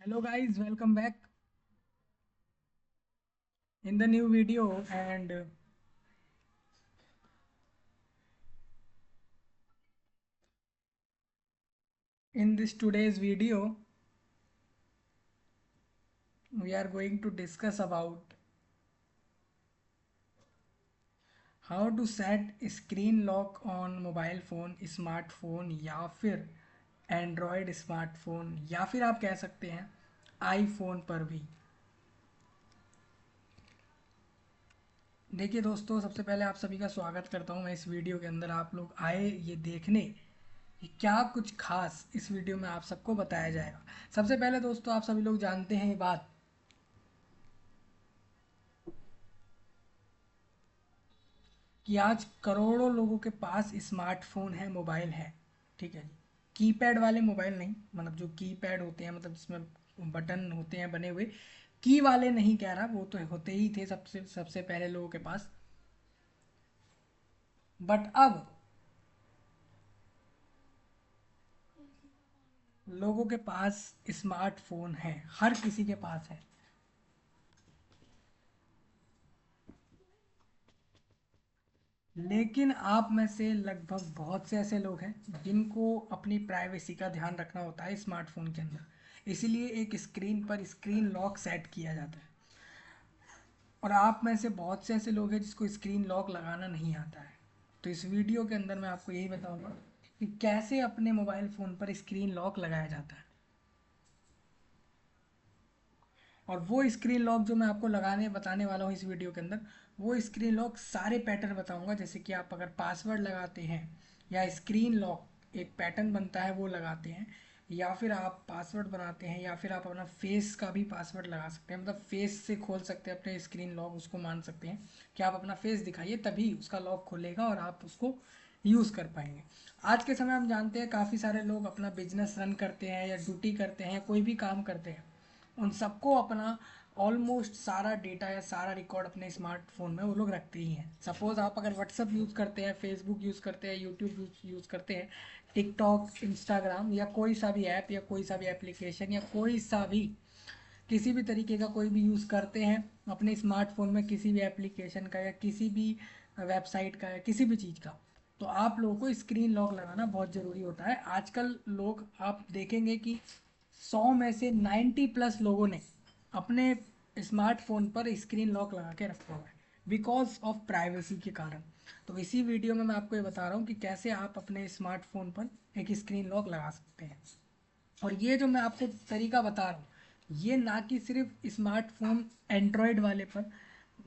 Hello guys, welcome back in the new video. And in this today's video we are going to discuss about how to set screen lock on mobile phone, smartphone या फिर Android smartphone या फिर आप कह सकते हैं iPhone पर भी। देखिए दोस्तों, सबसे पहले आप सभी का स्वागत करता हूं मैं इस वीडियो के अंदर। आप लोग आए ये देखने कि क्या कुछ खास इस वीडियो में आप सबको बताया जाएगा। सबसे पहले दोस्तों, आप सभी लोग जानते हैं ये बात कि आज करोड़ों लोगों के पास स्मार्टफोन है, मोबाइल है। ठीक है जी। कीपैड वाले मोबाइल नहीं, मतलब जो कीपैड होते हैं, मतलब जिसमें बटन होते हैं बने हुए, की वाले नहीं कह रहा, वो तो होते ही थे सबसे सबसे पहले लोगों के पास। बट अब लोगों के पास स्मार्टफोन है, हर किसी के पास है। लेकिन आप में से लगभग बहुत से ऐसे लोग हैं जिनको अपनी प्राइवेसी का ध्यान रखना होता है स्मार्टफोन के अंदर, इसीलिए एक स्क्रीन पर स्क्रीन लॉक सेट किया जाता है। और आप में से बहुत से ऐसे लोग हैं जिसको स्क्रीन लॉक लगाना नहीं आता है। तो इस वीडियो के अंदर मैं आपको यही बताऊंगा कि कैसे अपने मोबाइल फ़ोन पर स्क्रीन लॉक लगाया जाता है। और वो स्क्रीन लॉक जो मैं आपको लगाने बताने वाला हूँ इस वीडियो के अंदर, वो स्क्रीन लॉक सारे पैटर्न बताऊंगा। जैसे कि आप अगर पासवर्ड लगाते हैं या स्क्रीन लॉक एक पैटर्न बनता है वो लगाते हैं, या फिर आप पासवर्ड बनाते हैं, या फिर आप अपना फेस का भी पासवर्ड लगा सकते हैं, मतलब फेस से खोल सकते हैं अपने स्क्रीन लॉक। उसको मान सकते हैं कि आप अपना फेस दिखाइए तभी उसका लॉक खुलेगा और आप उसको यूज़ कर पाएंगे। आज के समय हम जानते हैं काफ़ी सारे लोग अपना बिजनेस रन करते हैं या ड्यूटी करते हैं, कोई भी काम करते हैं, उन सबको अपना ऑलमोस्ट सारा डेटा या सारा रिकॉर्ड अपने स्मार्टफोन में वो लोग रखते ही हैं। सपोज़ आप अगर व्हाट्सअप यूज़ करते हैं, फेसबुक यूज़ करते हैं, यूट्यूब यूज़ करते हैं, टिकटॉक, इंस्टाग्राम या कोई सा भी ऐप या कोई सा भी एप्लीकेशन या कोई सा भी किसी भी तरीके का कोई भी यूज़ करते हैं अपने स्मार्टफोन में, किसी भी एप्लीकेशन का या किसी भी वेबसाइट का या किसी भी चीज़ का, तो आप लोगों को स्क्रीन लॉक लगाना बहुत ज़रूरी होता है। आजकल लोग आप देखेंगे कि 100 में से 90 प्लस लोगों ने अपने स्मार्टफोन पर स्क्रीन लॉक लगा के रखा हुआ है, बिकॉज ऑफ प्राइवेसी के कारण। तो इसी वीडियो में मैं आपको ये बता रहा हूँ कि कैसे आप अपने स्मार्टफोन पर एक स्क्रीन लॉक लगा सकते हैं। और ये जो मैं आपको तरीका बता रहा हूँ, ये ना कि सिर्फ स्मार्टफोन एंड्रॉयड वाले पर,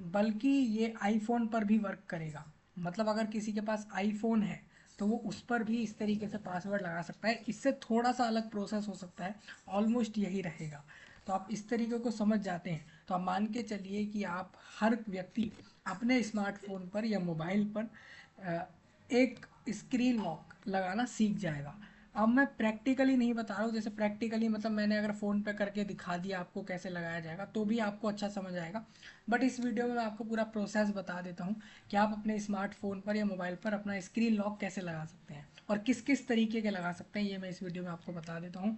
बल्कि ये आईफोन पर भी वर्क करेगा। मतलब अगर किसी के पास आईफोन है तो वो उस पर भी इस तरीके से पासवर्ड लगा सकता है। इससे थोड़ा सा अलग प्रोसेस हो सकता है, ऑलमोस्ट यही रहेगा। तो आप इस तरीके को समझ जाते हैं तो आप मान के चलिए कि आप हर व्यक्ति अपने स्मार्टफोन पर या मोबाइल पर एक स्क्रीन लॉक लगाना सीख जाएगा। अब मैं प्रैक्टिकली नहीं बता रहा हूँ, जैसे प्रैक्टिकली मतलब मैंने अगर फ़ोन पे करके दिखा दिया आपको कैसे लगाया जाएगा तो भी आपको अच्छा समझ आएगा। बट इस वीडियो में मैं आपको पूरा प्रोसेस बता देता हूँ कि आप अपने स्मार्टफोन पर या मोबाइल पर अपना स्क्रीन लॉक कैसे लगा सकते हैं और किस किस तरीके के लगा सकते हैं, ये मैं इस वीडियो में आपको बता देता हूँ।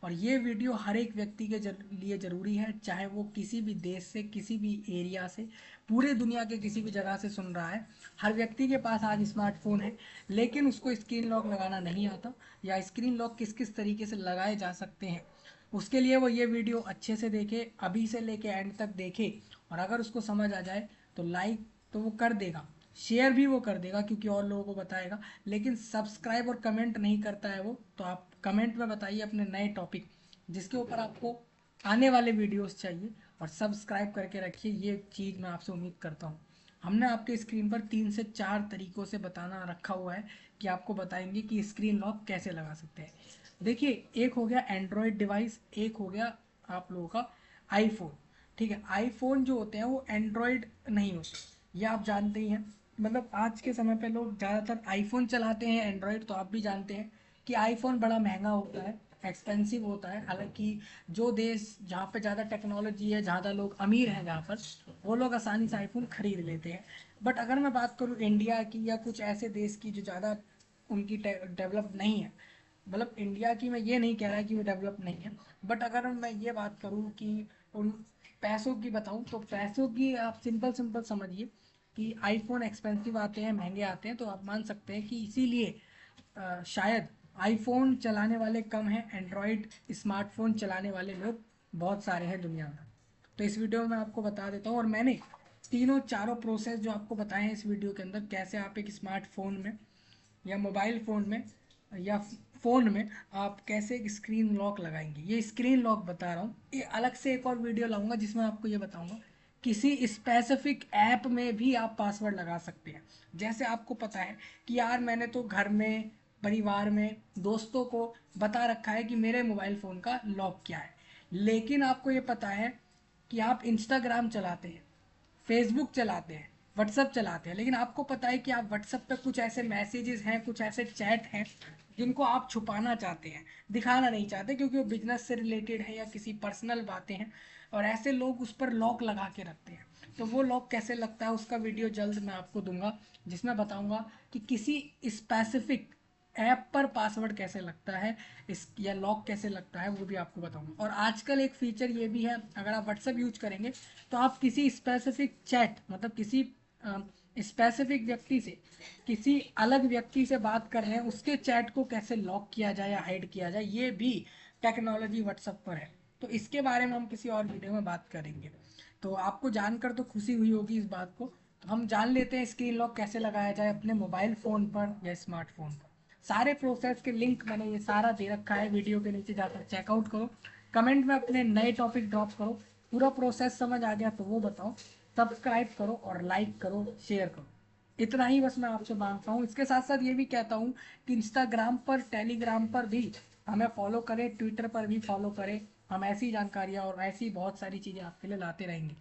और ये वीडियो हर एक व्यक्ति के लिए ज़रूरी है, चाहे वो किसी भी देश से, किसी भी एरिया से, पूरे दुनिया के किसी भी जगह से सुन रहा है। हर व्यक्ति के पास आज स्मार्टफोन है, लेकिन उसको स्क्रीन लॉक लगाना नहीं आता, या स्क्रीन लॉक किस किस तरीके से लगाए जा सकते हैं, उसके लिए वो ये वीडियो अच्छे से देखे, अभी से लेके एंड तक देखे। और अगर उसको समझ आ जाए तो लाइक तो वो कर देगा, शेयर भी वो कर देगा क्योंकि और लोगों को बताएगा। लेकिन सब्सक्राइब और कमेंट नहीं करता है वो, तो आप कमेंट में बताइए अपने नए टॉपिक जिसके ऊपर आपको आने वाले वीडियोस चाहिए, और सब्सक्राइब करके रखिए। ये चीज़ मैं आपसे उम्मीद करता हूँ। हमने आपके स्क्रीन पर 3 से 4 तरीकों से बताना रखा हुआ है कि आपको बताएंगे कि स्क्रीन लॉक कैसे लगा सकते हैं। देखिए, एक हो गया एंड्रॉयड डिवाइस, एक हो गया आप लोगों का आईफोन। ठीक है, आईफोन जो होते हैं वो एंड्रॉयड नहीं होते, ये आप जानते ही हैं। मतलब आज के समय पे लोग ज़्यादातर आईफोन चलाते हैं, एंड्रॉयड तो आप भी जानते हैं कि आईफोन बड़ा महंगा होता है, एक्सपेंसिव होता है। हालांकि जो देश जहाँ पे ज़्यादा टेक्नोलॉजी है, ज़्यादा लोग अमीर हैं जहाँ पर, वो लोग आसानी से आईफोन खरीद लेते हैं। बट अगर मैं बात करूँ इंडिया की या कुछ ऐसे देश की जो ज़्यादा उनकी डेवलप नहीं है, मतलब इंडिया की मैं ये नहीं कह रहा कि वो डेवलप नहीं है, बट अगर मैं ये बात करूँ कि उन पैसों की बताऊँ, तो पैसों की आप सिंपल सिंपल समझिए कि आईफोन एक्सपेंसिव आते हैं, महंगे आते हैं, तो आप मान सकते हैं कि इसीलिए शायद आईफोन चलाने वाले कम हैं, एंड्रॉयड स्मार्टफोन चलाने वाले लोग बहुत सारे हैं दुनिया में। तो इस वीडियो में मैं आपको बता देता हूँ, और मैंने तीनों चारों प्रोसेस जो आपको बताए हैं इस वीडियो के अंदर, कैसे आप एक स्मार्टफोन में या मोबाइल फ़ोन में या फ़ोन में आप कैसे एक स्क्रीन लॉक लगाएंगे, ये स्क्रीन लॉक बता रहा हूँ। ये अलग से एक और वीडियो लाऊंगा जिसमें आपको ये बताऊंगा किसी स्पेसिफिक ऐप में भी आप पासवर्ड लगा सकते हैं। जैसे आपको पता है कि यार मैंने तो घर में, परिवार में, दोस्तों को बता रखा है कि मेरे मोबाइल फ़ोन का लॉक क्या है, लेकिन आपको ये पता है कि आप इंस्टाग्राम चलाते हैं, फेसबुक चलाते हैं, व्हाट्सअप चलाते हैं, लेकिन आपको पता है कि आप व्हाट्सअप पे कुछ ऐसे मैसेजेस हैं, कुछ ऐसे चैट हैं जिनको आप छुपाना चाहते हैं, दिखाना नहीं चाहते, क्योंकि वो बिजनेस से रिलेटेड है या किसी पर्सनल बातें हैं, और ऐसे लोग उस पर लॉक लगा के रखते हैं। तो वो लॉक कैसे लगता है उसका वीडियो जल्द मैं आपको दूंगा, जिसमें बताऊंगा कि किसी स्पेसिफिक ऐप पर पासवर्ड कैसे लगता है, इस या लॉक कैसे लगता है, वो भी आपको बताऊंगा। और आजकल एक फीचर ये भी है, अगर आप व्हाट्सएप यूज करेंगे तो आप किसी स्पेसिफिक चैट, मतलब किसी स्पेसिफिक व्यक्ति से, किसी अलग व्यक्ति से बात कर रहे हैं, उसके चैट को कैसे लॉक किया जाए या हाइड किया जाए, ये भी टेक्नोलॉजी व्हाट्सएप पर है। तो इसके बारे में हम किसी और वीडियो में बात करेंगे। तो आपको जानकर तो खुशी हुई होगी इस बात को। तो हम जान लेते हैं स्क्रीन लॉक कैसे लगाया जाए अपने मोबाइल फ़ोन पर या स्मार्टफोन पर। सारे प्रोसेस के लिंक मैंने ये सारा दे रखा है, वीडियो के नीचे जाकर चेकआउट करो, कमेंट में अपने नए टॉपिक ड्रॉप करो, पूरा प्रोसेस समझ आ गया तो वो बताओ, सब्सक्राइब करो और लाइक करो, शेयर करो। इतना ही बस मैं आपसे मांगता हूँ। इसके साथ साथ ये भी कहता हूँ कि इंस्टाग्राम पर, टेलीग्राम पर भी हमें फॉलो करें, ट्विटर पर भी फॉलो करें। हम ऐसी जानकारियाँ और ऐसी बहुत सारी चीज़ें आपके लिए लाते रहेंगे।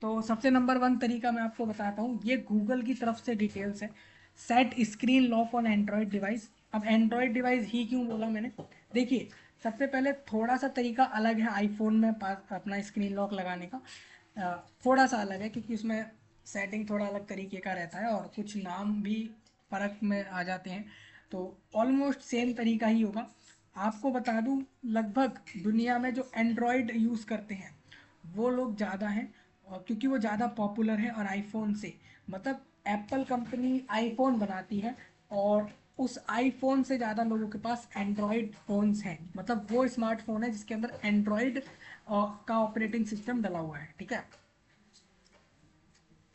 तो सबसे नंबर वन तरीका मैं आपको बताता हूँ, ये गूगल की तरफ से डिटेल्स है। Set screen lock on Android device. अब एंड्रॉयड डिवाइस ही क्यों बोला मैंने, देखिए सबसे पहले थोड़ा सा तरीका अलग है आईफोन में पास अपना स्क्रीन लॉक लगाने का। थोड़ा सा अलग है क्योंकि उसमें सेटिंग थोड़ा अलग तरीके का रहता है और कुछ नाम भी फ़र्क में आ जाते हैं। तो ऑलमोस्ट सेम तरीका ही होगा। आपको बता दूं, लगभग दुनिया में जो एंड्रॉयड यूज़ करते हैं वो लोग ज़्यादा हैं, और क्योंकि वो ज़्यादा पॉपुलर है, और आईफोन से, मतलब एप्पल कंपनी आईफोन बनाती है, और उस आईफोन से ज़्यादा लोगों के पास एंड्रॉयड फ़ोन्स हैं। मतलब वो स्मार्टफोन है जिसके अंदर एंड्रॉयड का ऑपरेटिंग सिस्टम डला हुआ है, ठीक है।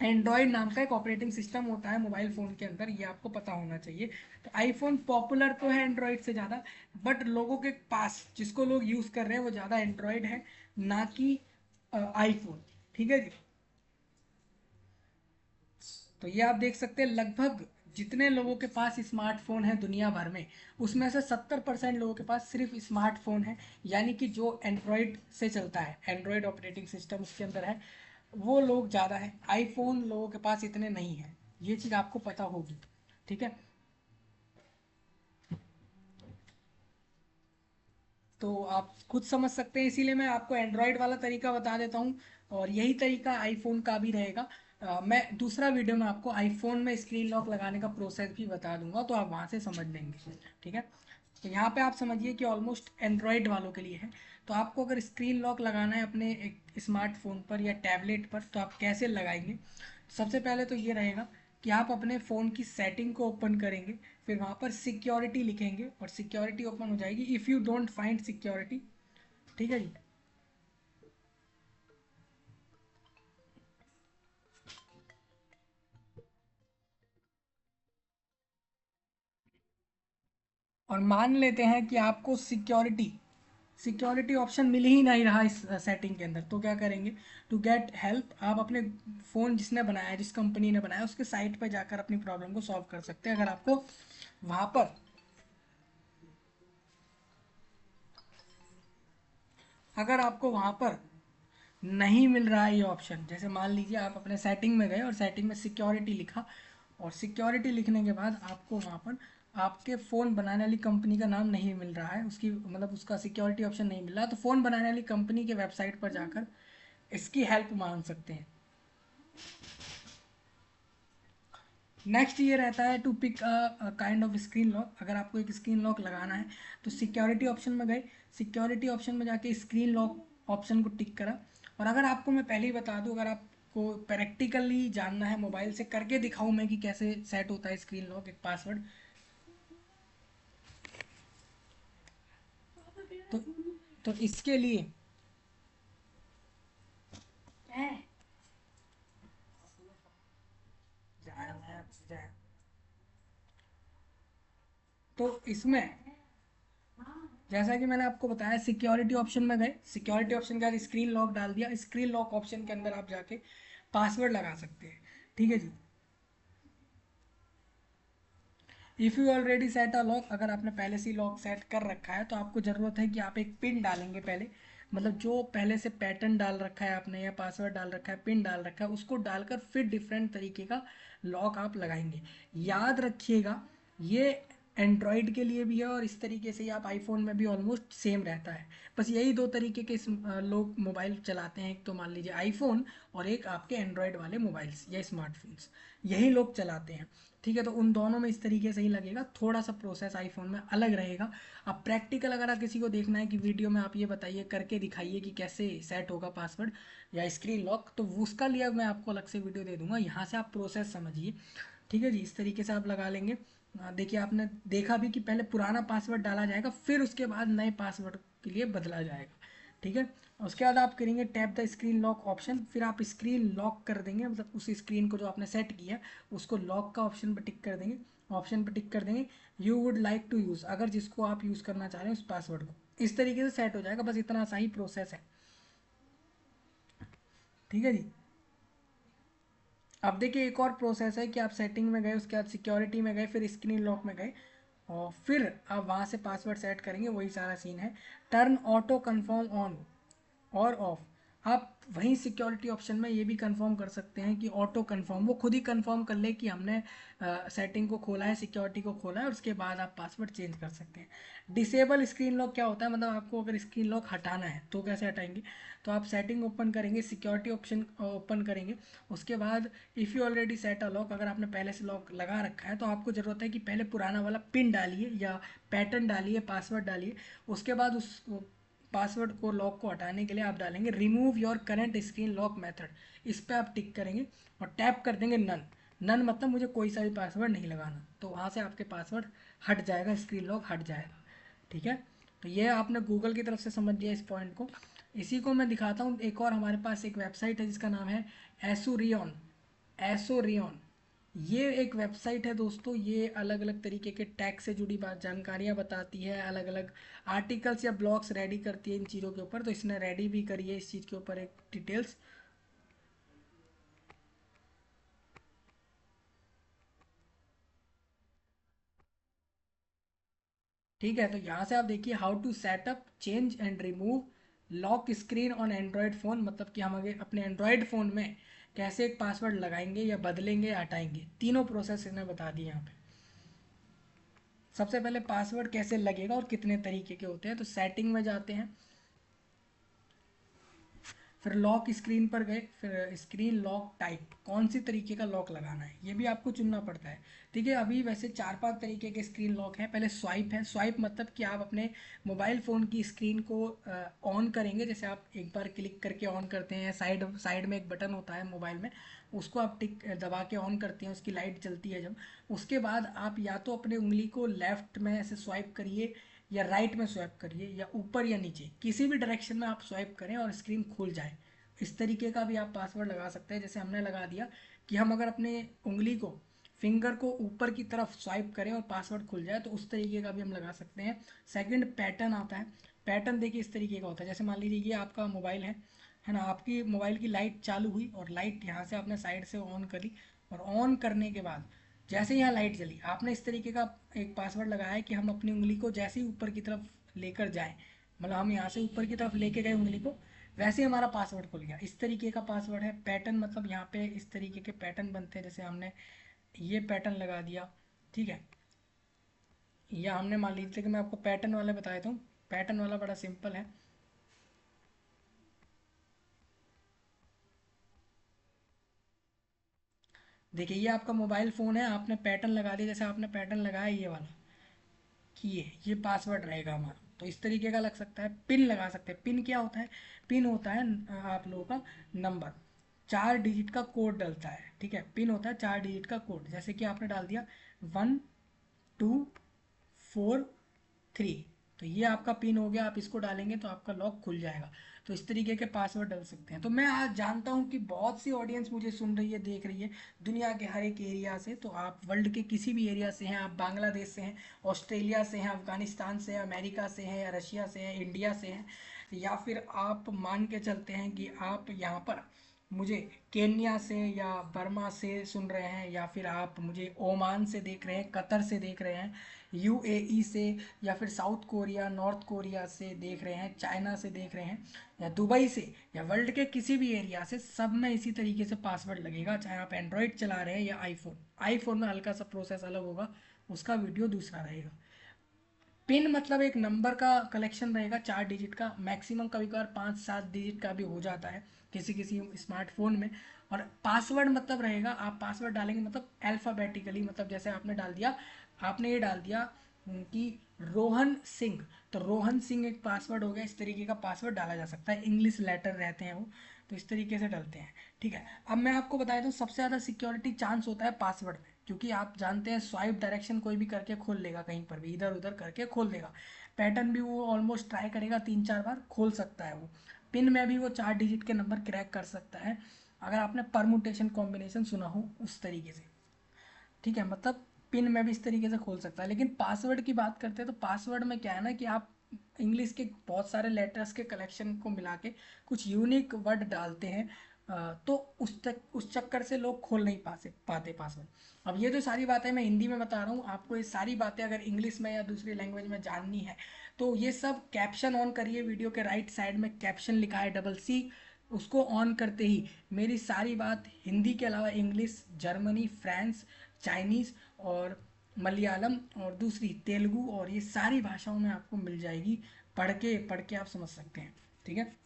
एंड्रॉयड नाम का एक ऑपरेटिंग सिस्टम होता है मोबाइल फ़ोन के अंदर, ये आपको पता होना चाहिए। तो आईफोन पॉपुलर तो है एंड्रॉयड से ज़्यादा, बट लोगों के पास जिसको लोग यूज़ कर रहे हैं वो ज़्यादा एंड्रॉयड है, ना कि आईफोन, ठीक है जी। तो ये आप देख सकते हैं, लगभग जितने लोगों के पास स्मार्टफोन है दुनिया भर में, उसमें से 70% लोगों के पास सिर्फ स्मार्टफोन है, यानी कि जो एंड्रॉयड से चलता है, एंड्रॉयड ऑपरेटिंग सिस्टम उसके अंदर है, वो लोग ज़्यादा है। आईफोन लोगों के पास इतने नहीं है, ये चीज़ आपको पता होगी, ठीक है। तो आप खुद समझ सकते हैं, इसीलिए मैं आपको एंड्रॉयड वाला तरीका बता देता हूँ, और यही तरीका आईफोन का भी रहेगा। मैं दूसरा वीडियो में आपको आईफोन में स्क्रीन लॉक लगाने का प्रोसेस भी बता दूंगा, तो आप वहाँ से समझ लेंगे, ठीक है। तो यहाँ पे आप समझिए कि ऑलमोस्ट एंड्रॉयड वालों के लिए है। तो आपको अगर स्क्रीन लॉक लगाना है अपने एक स्मार्टफोन पर या टैबलेट पर, तो आप कैसे लगाएंगे। सबसे पहले तो ये रहेगा कि आप अपने फ़ोन की सेटिंग को ओपन करेंगे, फिर वहाँ पर सिक्योरिटी लिखेंगे और सिक्योरिटी ओपन हो जाएगी, if you don't find security, ठीक है जी। और मान लेते हैं कि आपको सिक्योरिटी सिक्योरिटी ऑप्शन मिल ही नहीं रहा इस सेटिंग के अंदर, तो क्या करेंगे। टू गेट हेल्प, आप अपने फ़ोन जिसने बनाया है, जिस कंपनी ने बनाया, उसके साइट पर जाकर अपनी प्रॉब्लम को सॉल्व कर सकते हैं। वहाँ पर अगर आपको वहाँ पर नहीं मिल रहा है ये ऑप्शन, जैसे मान लीजिए आप अपने सेटिंग में गए और सेटिंग में सिक्योरिटी लिखा, और सिक्योरिटी लिखने के बाद आपको वहाँ पर आपके फ़ोन बनाने वाली कंपनी का नाम नहीं मिल रहा है, उसकी मतलब उसका सिक्योरिटी ऑप्शन नहीं मिल रहा, तो फ़ोन बनाने वाली कंपनी के वेबसाइट पर जाकर इसकी हेल्प मांग सकते हैं। नेक्स्ट ये रहता है to pick kind of screen lock. अगर आपको एक स्क्रीन लॉक लगाना है तो सिक्योरिटी ऑप्शन में गए, सिक्योरिटी ऑप्शन में जाके स्क्रीन लॉक ऑप्शन को टिक करा। और अगर आपको मैं पहले ही बता दूं, अगर आपको प्रैक्टिकली जानना है, मोबाइल से करके दिखाऊं मैं कि कैसे सेट होता है स्क्रीन लॉक एक पासवर्ड, तो इसके लिए तो इसमें जैसा कि मैंने आपको बताया, सिक्योरिटी ऑप्शन में गए, सिक्योरिटी ऑप्शन के बाद स्क्रीन लॉक डाल दिया, स्क्रीन लॉक ऑप्शन के अंदर आप जाके पासवर्ड लगा सकते हैं। ठीक है जी। If you already set a lock, अगर आपने पहले से ही लॉक सेट कर रखा है तो आपको ज़रूरत है कि आप एक पिन डालेंगे पहले, मतलब जो पहले से पैटर्न डाल रखा है आपने या पासवर्ड डाल रखा है, पिन डाल रखा है, उसको डालकर फिर डिफरेंट तरीके का लॉक आप लगाएंगे। याद रखिएगा ये एंड्रॉयड के लिए भी है और इस तरीके से ही आप आईफोन में भी ऑलमोस्ट सेम रहता है। बस यही दो तरीके के लोग मोबाइल चलाते हैं, एक तो मान लीजिए आईफोन और एक आपके एंड्रॉयड वाले मोबाइल्स या स्मार्टफोन्स, यही लोग चलाते हैं। ठीक है, तो उन दोनों में इस तरीके से ही लगेगा, थोड़ा सा प्रोसेस आईफोन में अलग रहेगा। अब प्रैक्टिकल अगर आप किसी को देखना है कि वीडियो में आप ये बताइए करके दिखाइए कि कैसे सेट होगा पासवर्ड या स्क्रीन लॉक, तो उसका लिए मैं आपको अलग से वीडियो दे दूंगा, यहाँ से आप प्रोसेस समझिए। ठीक है जी, इस तरीके से आप लगा लेंगे। देखिए आपने देखा भी कि पहले पुराना पासवर्ड डाला जाएगा, फिर उसके बाद नए पासवर्ड के लिए बदला जाएगा। ठीक है, उसके बाद आप करेंगे tap the screen lock option, फिर आप स्क्रीन लॉक कर देंगे, मतलब उस स्क्रीन को जो आपने सेट किया उसको लॉक का ऑप्शन पर टिक कर देंगे, ऑप्शन पर टिक कर देंगे। You would like to use, अगर जिसको आप यूज़ करना चाह रहे हैं उस पासवर्ड को, इस तरीके से सेट हो जाएगा। बस इतना सा ही प्रोसेस है। ठीक है जी। अब देखिए एक और प्रोसेस है कि आप सेटिंग में गए, उसके बाद सिक्योरिटी में गए, फिर स्क्रीन लॉक में गए और फिर आप वहाँ से पासवर्ड सेट करेंगे, वही सारा सीन है। टर्न ऑटो कन्फर्म ऑन और ऑफ, आप वहीं सिक्योरिटी ऑप्शन में ये भी कंफर्म कर सकते हैं कि ऑटो कंफर्म, वो खुद ही कंफर्म कर ले कि हमने सेटिंग को खोला है, सिक्योरिटी को खोला है, और उसके बाद आप पासवर्ड चेंज कर सकते हैं। डिसेबल स्क्रीन लॉक क्या होता है, मतलब आपको अगर स्क्रीन लॉक हटाना है तो कैसे हटाएंगे, तो आप सेटिंग ओपन करेंगे, सिक्योरिटी ऑप्शन ओपन करेंगे, उसके बाद if you already set a lock, अगर आपने पहले से लॉक लगा रखा है तो आपको ज़रूरत है कि पहले पुराना वाला पिन डालिए या पैटर्न डालिए, पासवर्ड डालिए, उसके बाद उस पासवर्ड को, लॉक को हटाने के लिए आप डालेंगे remove your current screen lock method, इस पर आप टिक करेंगे और टैप कर देंगे नन। नन मतलब मुझे कोई सा भी पासवर्ड नहीं लगाना, तो वहाँ से आपके पासवर्ड हट जाएगा, स्क्रीन लॉक हट जाएगा। ठीक है, तो ये आपने गूगल की तरफ से समझ लिया इस पॉइंट को। इसी को मैं दिखाता हूँ, एक और हमारे पास एक वेबसाइट है जिसका नाम है एसोरियन, एसोरियन। ये एक वेबसाइट है दोस्तों, ये अलग अलग तरीके के टैक्स से जुड़ी बात जानकारियाँ बताती है, अलग अलग आर्टिकल्स या ब्लॉग्स रेडी करती है इन चीज़ों के ऊपर, तो इसने रेडी भी करी है इस चीज़ के ऊपर एक डिटेल्स। ठीक है, तो यहाँ से आप देखिए how to setup change and remove lock screen on Android phone, मतलब कि हम अगर अपने एंड्रॉयड फ़ोन में कैसे एक पासवर्ड लगाएंगे या बदलेंगे या हटाएंगे, तीनों प्रोसेस इन्हें बता दिए यहाँ पे। सबसे पहले पासवर्ड कैसे लगेगा और कितने तरीके के होते हैं, तो सेटिंग में जाते हैं, फिर लॉक स्क्रीन पर गए, फिर स्क्रीन लॉक टाइप, कौन सी तरीके का लॉक लगाना है ये भी आपको चुनना पड़ता है। ठीक है, अभी वैसे 4-5 तरीके के स्क्रीन लॉक हैं। पहले स्वाइप है, स्वाइप मतलब कि आप अपने मोबाइल फ़ोन की स्क्रीन को ऑन करेंगे, जैसे आप एक बार क्लिक करके ऑन करते हैं, साइड साइड में एक बटन होता है मोबाइल में, उसको आप टिक दबा के ऑन करते हैं, उसकी लाइट जलती है जब, उसके बाद आप या तो अपने उंगली को लेफ्ट में ऐसे स्वाइप करिए या राइट में स्वैप करिए या ऊपर या नीचे, किसी भी डायरेक्शन में आप स्वैप करें और स्क्रीन खुल जाए। इस तरीके का भी आप पासवर्ड लगा सकते हैं, जैसे हमने लगा दिया कि हम अगर अपने उंगली को, फिंगर को ऊपर की तरफ स्वाइप करें और पासवर्ड खुल जाए, तो उस तरीके का भी हम लगा सकते हैं। सेकंड पैटर्न आता है, पैटर्न देखिए इस तरीके का होता है, जैसे मान लीजिए ये आपका मोबाइल है ना, आपकी मोबाइल की लाइट चालू हुई और लाइट यहाँ से आपने साइड से ऑन करी, और ऑन करने के बाद जैसे ही यहाँ लाइट जली, आपने इस तरीके का एक पासवर्ड लगाया है कि हम अपनी उंगली को जैसे ही ऊपर की तरफ लेकर जाएं, मतलब हम यहाँ से ऊपर की तरफ लेके गए उंगली को, वैसे ही हमारा पासवर्ड खुल गया, इस तरीके का पासवर्ड है। पैटर्न मतलब यहाँ पे इस तरीके के पैटर्न बनते हैं, जैसे हमने ये पैटर्न लगा दिया। ठीक है, या हमने मान लीजिए कि मैं आपको पैटर्न वाला बता देता हूँ, पैटर्न वाला बड़ा सिंपल है। देखिए ये आपका मोबाइल फ़ोन है, आपने पैटर्न लगा दिया, जैसे आपने पैटर्न लगाया ये वाला कि ये पासवर्ड रहेगा हमारा, तो इस तरीके का लग सकता है। पिन लगा सकते हैं। पिन क्या होता है? पिन होता है आप लोगों का नंबर, 4 डिजिट का कोड डलता है, ठीक है। पिन होता है 4 डिजिट का कोड, जैसे कि आपने डाल दिया 1243, तो ये आपका पिन हो गया। आप इसको डालेंगे तो आपका लॉक खुल जाएगा। तो इस तरीके के पासवर्ड डल सकते हैं। तो मैं आज जानता हूँ कि बहुत सी ऑडियंस मुझे सुन रही है, देख रही है दुनिया के हर एक एरिया से। तो आप वर्ल्ड के किसी भी एरिया से हैं, आप बांग्लादेश से हैं, ऑस्ट्रेलिया से हैं, अफगानिस्तान से हैं, अमेरिका से हैं, या रशिया से हैं, इंडिया से हैं, या फिर आप मान के चलते हैं कि आप यहाँ पर मुझे केन्या से या बर्मा से सुन रहे हैं, या फिर आप मुझे ओमान से देख रहे हैं, कतर से देख रहे हैं, यूएई से, या फिर साउथ कोरिया, नॉर्थ कोरिया से देख रहे हैं, चाइना से देख रहे हैं, या दुबई से, या वर्ल्ड के किसी भी एरिया से, सब में इसी तरीके से पासवर्ड लगेगा। चाहे आप एंड्रॉयड चला रहे हैं या आईफोन, आईफोन में हल्का सा प्रोसेस अलग होगा, उसका वीडियो दूसरा रहेगा। पिन मतलब एक नंबर का कलेक्शन रहेगा, 4 डिजिट का, मैक्सिमम कभी कभार 5-7 डिजिट का भी हो जाता है किसी किसी स्मार्टफोन में। और पासवर्ड मतलब रहेगा, आप पासवर्ड डालेंगे मतलब अल्फ़ाबेटिकली, मतलब जैसे आपने डाल दिया, आपने ये डाल दिया कि रोहन सिंह, तो रोहन सिंह एक पासवर्ड हो गया। इस तरीके का पासवर्ड डाला जा सकता है, इंग्लिश लेटर रहते हैं वो, तो इस तरीके से डलते हैं, ठीक है। अब मैं आपको बता दूं, सबसे ज़्यादा सिक्योरिटी चांस होता है पासवर्ड में, क्योंकि आप जानते हैं स्वाइप डायरेक्शन कोई भी करके खोल लेगा, कहीं पर भी इधर उधर करके खोल देगा। पैटर्न भी वो ऑलमोस्ट ट्राई करेगा, 3-4 बार खोल सकता है वो। पिन में भी वो 4 डिजिट के नंबर क्रैक कर सकता है, अगर आपने परमुटेशन कॉम्बिनेशन सुना हो उस तरीके से, ठीक है। मतलब पिन में भी इस तरीके से खोल सकता है। लेकिन पासवर्ड की बात करते हैं तो पासवर्ड में क्या है ना कि आप इंग्लिश के बहुत सारे लेटर्स के कलेक्शन को मिला के कुछ यूनिक वर्ड डालते हैं, तो उस चक्कर से लोग खोल नहीं पाते पासवर्ड। अब ये तो सारी बातें मैं हिंदी में बता रहा हूँ आपको, ये सारी बातें अगर इंग्लिश में या दूसरी लैंग्वेज में जाननी है तो ये सब कैप्शन ऑन करिए, वीडियो के राइट साइड में कैप्शन लिखा है CC, उसको ऑन करते ही मेरी सारी बात हिंदी के अलावा इंग्लिश, जर्मनी, फ्रांस, चाइनीज़ और मलयालम और दूसरी तेलुगु, और ये सारी भाषाओं में आपको मिल जाएगी। पढ़ के आप समझ सकते हैं, ठीक है।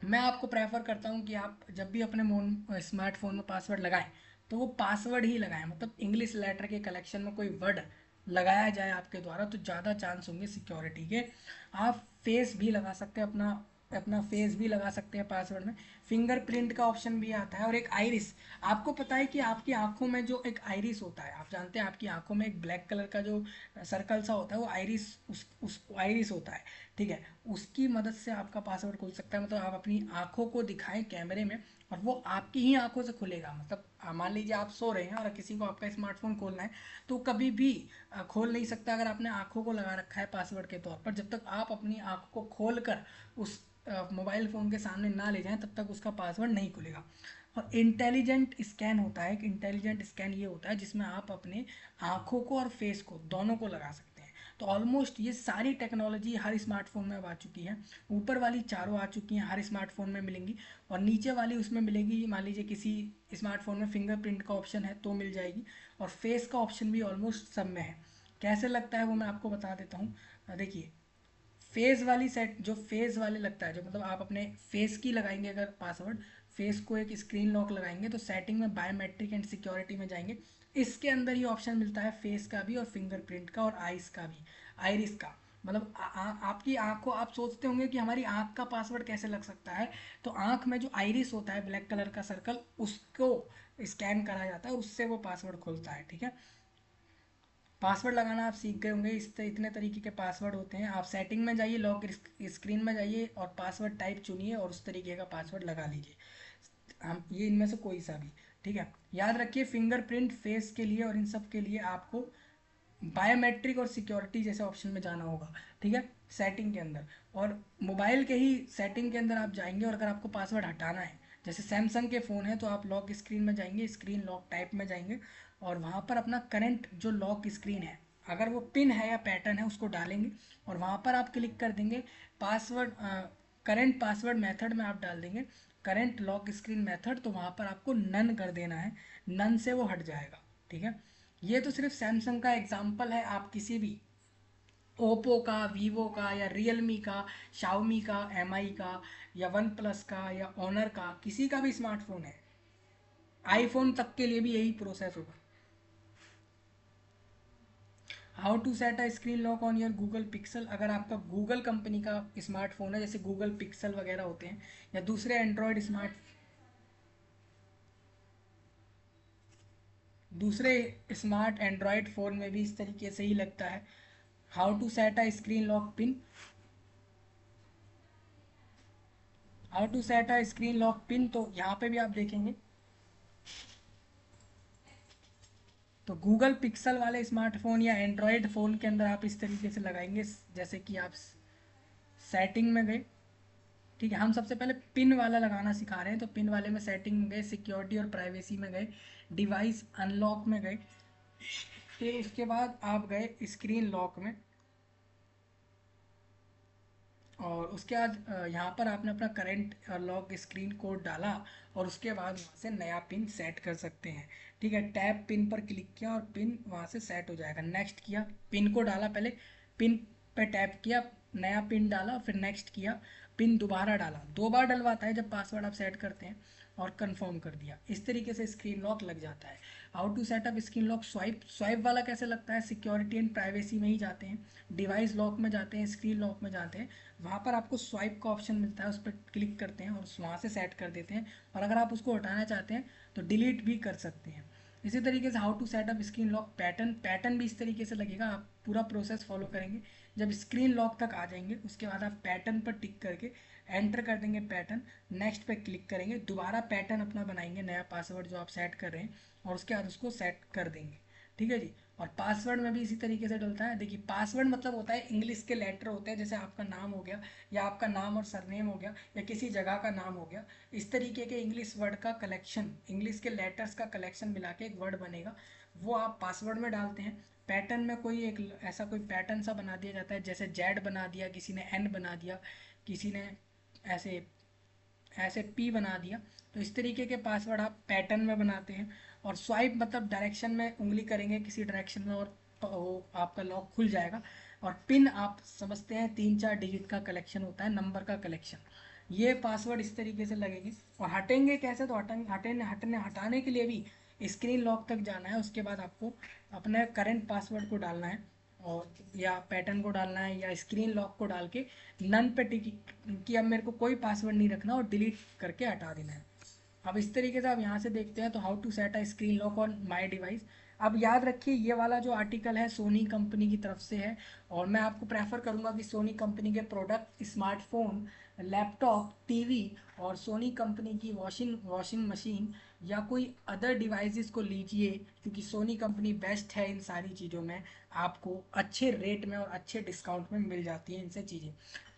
मैं आपको प्रेफर करता हूँ कि आप जब भी अपने स्मार्टफोन में पासवर्ड लगाएं तो वो पासवर्ड ही लगाएं, मतलब इंग्लिश लेटर के कलेक्शन में कोई वर्ड लगाया जाए आपके द्वारा तो ज़्यादा चांस होंगे सिक्योरिटी के। आप फेस भी लगा सकते हैं, अपना अपना फेस भी लगा सकते हैं पासवर्ड में। फिंगरप्रिंट का ऑप्शन भी आता है, और एक आइरिस। आपको पता है कि आपकी आंखों में जो एक आइरिस होता है, आप जानते हैं आपकी आंखों में एक ब्लैक कलर का जो सर्कल सा होता है वो आइरिस, उस आइरिस होता है, ठीक है। उसकी मदद से आपका पासवर्ड खुल सकता है, मतलब आप अपनी आंखों को दिखाएं कैमरे में और वो आपकी ही आंखों से खुलेगा। मतलब मान लीजिए आप सो रहे हैं और किसी को आपका स्मार्टफोन खोलना है तो कभी भी खोल नहीं सकता अगर आपने आंखों को लगा रखा है पासवर्ड के तौर पर। जब तक आप अपनी आंखों को खोल कर उस मोबाइल फ़ोन के सामने ना ले जाएं तब तक उसका पासवर्ड नहीं खुलेगा। और इंटेलिजेंट स्कैन होता है, एक इंटेलिजेंट स्कैन ये होता है जिसमें आप अपने आंखों को और फेस को दोनों को लगा सकते हैं। तो ऑलमोस्ट ये सारी टेक्नोलॉजी हर स्मार्टफोन में अब आ चुकी है। ऊपर वाली चारों आ चुकी हैं, हर स्मार्टफोन में मिलेंगी, और नीचे वाली उसमें मिलेगी। मान लीजिए किसी स्मार्टफोन में फिंगरप्रिंट का ऑप्शन है तो मिल जाएगी, और फेस का ऑप्शन भी ऑलमोस्ट सब में है। कैसे लगता है वो मैं आपको बता देता हूँ। देखिए फेस वाली सेट, जो फेस वाले लगता है, जो मतलब आप अपने फेस की लगाएंगे अगर पासवर्ड, फेस को एक स्क्रीन लॉक लगाएंगे तो सेटिंग में बायोमेट्रिक एंड सिक्योरिटी में जाएंगे, इसके अंदर ये ऑप्शन मिलता है फेस का भी और फिंगरप्रिंट का और आइस का भी, आइरिस का। मतलब आपकी आँख को, आप सोचते होंगे कि हमारी आँख का पासवर्ड कैसे लग सकता है, तो आँख में जो आइरिस होता है ब्लैक कलर का सर्कल, उसको स्कैन करा जाता है, उससे वो पासवर्ड खुलता है, ठीक है। पासवर्ड लगाना आप सीख गए होंगे। इतने तरीके के पासवर्ड होते हैं। आप सेटिंग में जाइए, लॉक स्क्रीन में जाइए और पासवर्ड टाइप चुनिए और उस तरीके का पासवर्ड लगा लीजिए। हम ये इनमें से कोई सा भी, ठीक है। याद रखिए फिंगरप्रिंट फेस के लिए और इन सब के लिए आपको बायोमेट्रिक और सिक्योरिटी जैसे ऑप्शन में जाना होगा, ठीक है, सेटिंग के अंदर। और मोबाइल के ही सेटिंग के अंदर आप जाएंगे, और अगर आपको पासवर्ड हटाना है, जैसे सैमसंग के फ़ोन है तो आप लॉक स्क्रीन में जाएंगे, स्क्रीन लॉक टाइप में जाएंगे, और वहाँ पर अपना करंट जो लॉक स्क्रीन है, अगर वो पिन है या पैटर्न है उसको डालेंगे, और वहाँ पर आप क्लिक कर देंगे पासवर्ड, करंट पासवर्ड मेथड में आप डाल देंगे करंट लॉक स्क्रीन मेथड, तो वहाँ पर आपको नन कर देना है, नन से वो हट जाएगा, ठीक है। ये तो सिर्फ सैमसंग का एग्जाम्पल है, आप किसी भी ओप्पो का, वीवो का, या रियलमी का, शाओमी का, एमआई का, या वन प्लस का, या ऑनर का, किसी का भी स्मार्टफोन है, आईफोन तक के लिए भी यही प्रोसेस होगा। How to set a screen lock on your Google Pixel. अगर आपका गूगल कंपनी का स्मार्टफोन है, जैसे गूगल पिक्सल वगैरह होते हैं, या दूसरे एंड्रॉयड दूसरे स्मार्ट एंड्रॉयड फ़ोन में भी इस तरीके से ही लगता है। How to set a screen lock pin. How to set a screen lock pin, तो यहाँ पे भी आप देखेंगे तो गूगल पिक्सल वाले स्मार्टफोन या एंड्रॉयड फ़ोन के अंदर आप इस तरीके से लगाएंगे। जैसे कि आप सेटिंग में गए, ठीक है, हम सबसे पहले पिन वाला लगाना सिखा रहे हैं, तो पिन वाले में सेटिंग में गए, सिक्योरिटी और प्राइवेसी में गए, डिवाइस अनलॉक में गए, फिर उसके बाद आप गए स्क्रीन लॉक में, और उसके बाद यहाँ पर आपने अपना करंट लॉक स्क्रीन कोड डाला, और उसके बाद वहाँ से नया पिन सेट कर सकते हैं। ठीक है, टैप पिन पर क्लिक किया और पिन वहाँ से सेट हो जाएगा। नेक्स्ट किया, पिन को डाला पहले, पिन पे टैप किया, नया पिन डाला, फिर नेक्स्ट किया, पिन दोबारा डाला, 2 बार डलवाता है जब पासवर्ड आप सेट करते हैं, और कंफर्म कर दिया। इस तरीके से स्क्रीन लॉक लग जाता है। How to setup screen lock swipe. Swipe वाला कैसे लगता है, सिक्योरिटी एंड प्राइवेसी में ही जाते हैं, डिवाइस लॉक में जाते हैं, स्क्रीन लॉक में जाते हैं, वहाँ पर आपको स्वाइप का ऑप्शन मिलता है, उस पर क्लिक करते हैं और वहाँ से सेट कर देते हैं। और अगर आप उसको हटाना चाहते हैं तो डिलीट भी कर सकते हैं। इसी तरीके से how to setup screen lock pattern. Pattern भी इस तरीके से लगेगा, आप पूरा प्रोसेस फॉलो करेंगे, जब स्क्रीन लॉक तक आ जाएंगे उसके बाद आप पैटर्न पर टिक करके एंटर कर देंगे पैटर्न, नेक्स्ट पे क्लिक करेंगे, दोबारा पैटर्न अपना बनाएंगे, नया पासवर्ड जो आप सेट कर रहे हैं, और उसके बाद उसको सेट कर देंगे। ठीक है जी। और पासवर्ड में भी इसी तरीके से डलता है। देखिए, पासवर्ड मतलब होता है इंग्लिश के लेटर होते हैं, जैसे आपका नाम हो गया, या आपका नाम और सरनेम हो गया, या किसी जगह का नाम हो गया, इस तरीके के इंग्लिश वर्ड का कलेक्शन, इंग्लिश के लेटर्स का कलेक्शन मिला के एक वर्ड बनेगा, वो आप पासवर्ड में डालते हैं। पैटर्न में कोई एक ऐसा कोई पैटर्न सा बना दिया जाता है, जैसे जेड बना दिया, किसी ने एन बना दिया, किसी ने ऐसे ऐसे पी बना दिया। तो इस तरीके के पासवर्ड आप पैटर्न में बनाते हैं। और स्वाइप मतलब डायरेक्शन में उंगली करेंगे किसी डायरेक्शन में, और वो आपका लॉक खुल जाएगा। और पिन आप समझते हैं 3-4 डिजिट का कलेक्शन होता है, नंबर का कलेक्शन। ये पासवर्ड इस तरीके से लगेंगे। और हटेंगे कैसे, तो हटाने के लिए भी स्क्रीन लॉक तक जाना है, उसके बाद आपको अपने करंट पासवर्ड को डालना है, और या पैटर्न को डालना है, या स्क्रीन लॉक को डाल के नन पे टिक कि अब मेरे को कोई पासवर्ड नहीं रखना, और डिलीट करके हटा देना है। अब इस तरीके से आप यहाँ से देखते हैं तो how to set a screen lock on my device. अब याद रखिए, ये वाला जो आर्टिकल है सोनी कंपनी की तरफ से है, और मैं आपको प्रेफर करूँगा कि सोनी कंपनी के प्रोडक्ट, स्मार्टफोन, लैपटॉप, टीवी, और सोनी कंपनी की वॉशिंग वॉशिंग मशीन या कोई अदर डिवाइसेस को लीजिए, क्योंकि सोनी कंपनी बेस्ट है इन सारी चीज़ों में। आपको अच्छे रेट में और अच्छे डिस्काउंट में मिल जाती हैं इनसे चीज़ें।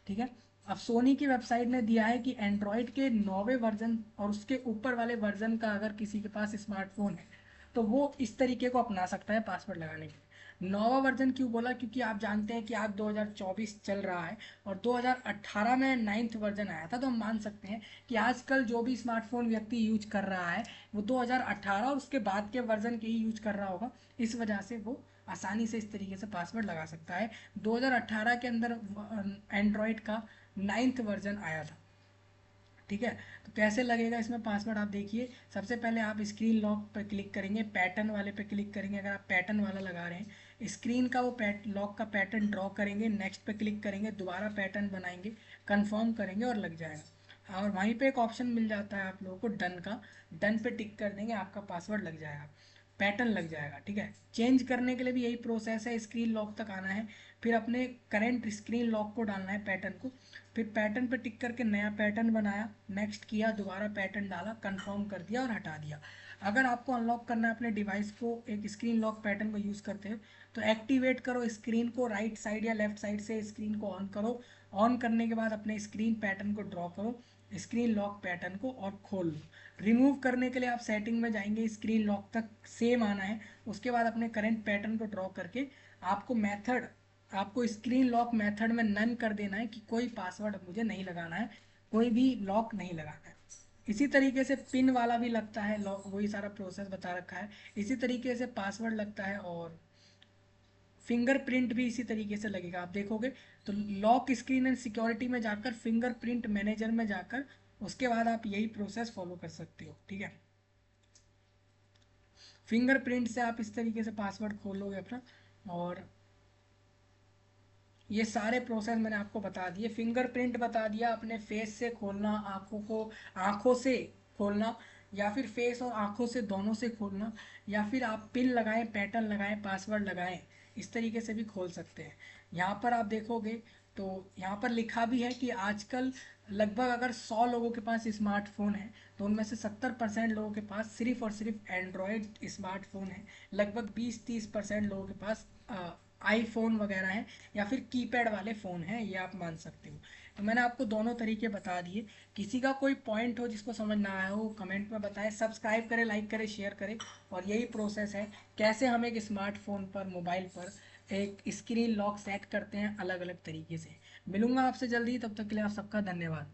ठीक है। अब सोनी की वेबसाइट ने दिया है कि एंड्रॉयड के 9वें वर्जन और उसके ऊपर वाले वर्जन का अगर किसी के पास स्मार्टफोन है तो वो इस तरीके को अपना सकता है पासवर्ड लगाने के लिए। 9वां वर्जन क्यों बोला, क्योंकि आप जानते हैं कि आज 2024 चल रहा है, और 2018 में 9th वर्जन आया था, तो हम मान सकते हैं कि आजकल जो भी स्मार्टफोन व्यक्ति यूज कर रहा है वो 2018 और उसके बाद के वर्जन के ही यूज कर रहा होगा। इस वजह से वो आसानी से इस तरीके से पासवर्ड लगा सकता है। 2018 के अंदर एंड्रॉयड का 9th वर्जन आया था। ठीक है। तो कैसे लगेगा इसमें पासवर्ड, आप देखिए, सबसे पहले आप स्क्रीन लॉक पर क्लिक करेंगे, पैटर्न वाले पे क्लिक करेंगे, अगर आप पैटर्न वाला लगा रहे हैं, स्क्रीन का वो लॉक का पैटर्न ड्रॉ करेंगे, नेक्स्ट पे क्लिक करेंगे, दोबारा पैटर्न बनाएंगे, कंफर्म करेंगे और लग जाएगा। और वहीं पे एक ऑप्शन मिल जाता है आप लोगों को डन का, डन पे टिक कर देंगे, आपका पासवर्ड लग जाएगा, पैटर्न लग जाएगा। ठीक है। चेंज करने के लिए भी यही प्रोसेस है, स्क्रीन लॉक तक आना है, फिर अपने करंट स्क्रीन लॉक को डालना है, पैटर्न को, फिर पैटर्न पर टिक करके नया पैटर्न बनाया, नेक्स्ट किया, दोबारा पैटर्न डाला, कंफर्म कर दिया और हटा दिया। अगर आपको अनलॉक करना है अपने डिवाइस को एक स्क्रीन लॉक पैटर्न को यूज़ करते हैं, तो एक्टिवेट करो स्क्रीन को, राइट साइड या लेफ्ट साइड से स्क्रीन को ऑन करो, ऑन करने के बाद अपने स्क्रीन पैटर्न को ड्रॉ करो, स्क्रीन लॉक पैटर्न को, और खोल लो। रिमूव करने के लिए आप सेटिंग में जाएंगे, स्क्रीन लॉक तक सेम आना है, उसके बाद अपने करंट पैटर्न को ड्रॉ करके आपको मेथड, आपको स्क्रीन लॉक मेथड में नन कर देना है कि कोई पासवर्ड अब मुझे नहीं लगाना है, कोई भी लॉक नहीं लगाना है। इसी तरीके से पिन वाला भी लगता है लॉक, वही सारा प्रोसेस बता रखा है। इसी तरीके से पासवर्ड लगता है, और फिंगरप्रिंट भी इसी तरीके से लगेगा, आप देखोगे तो लॉक स्क्रीन एंड सिक्योरिटी में जाकर फिंगरप्रिंट मैनेजर में जाकर उसके बाद आप यही प्रोसेस फॉलो कर सकते हो। ठीक है। फिंगरप्रिंट से आप इस तरीके से पासवर्ड खोलोगे अपना। और ये सारे प्रोसेस मैंने आपको बता दिए। फिंगरप्रिंट बता दिया, अपने फेस से खोलना, आंखों से खोलना, या फिर फेस और आंखों से दोनों से खोलना, या फिर आप पिन लगाएं, पैटर्न लगाएं, पासवर्ड लगाएं, इस तरीके से भी खोल सकते हैं। यहाँ पर आप देखोगे तो यहाँ पर लिखा भी है कि आजकल लगभग अगर 100 लोगों के पास स्मार्टफोन है तो उनमें से 70% लोगों के पास सिर्फ और सिर्फ एंड्रॉयड स्मार्टफोन है। लगभग 20-30% लोगों के पास आईफोन वगैरह हैं, या फिर कीपैड वाले फ़ोन हैं, ये आप मान सकते हो। तो मैंने आपको दोनों तरीके बता दिए। किसी का कोई पॉइंट हो जिसको समझ ना आया हो, कमेंट में बताएं। सब्सक्राइब करें, लाइक करें, शेयर करें। और यही प्रोसेस है कैसे हम एक स्मार्टफोन पर, मोबाइल पर एक स्क्रीन लॉक सेट करते हैं अलग अलग तरीके से। मिलूंगा आपसे जल्दी, तब तक के लिए आप सबका धन्यवाद।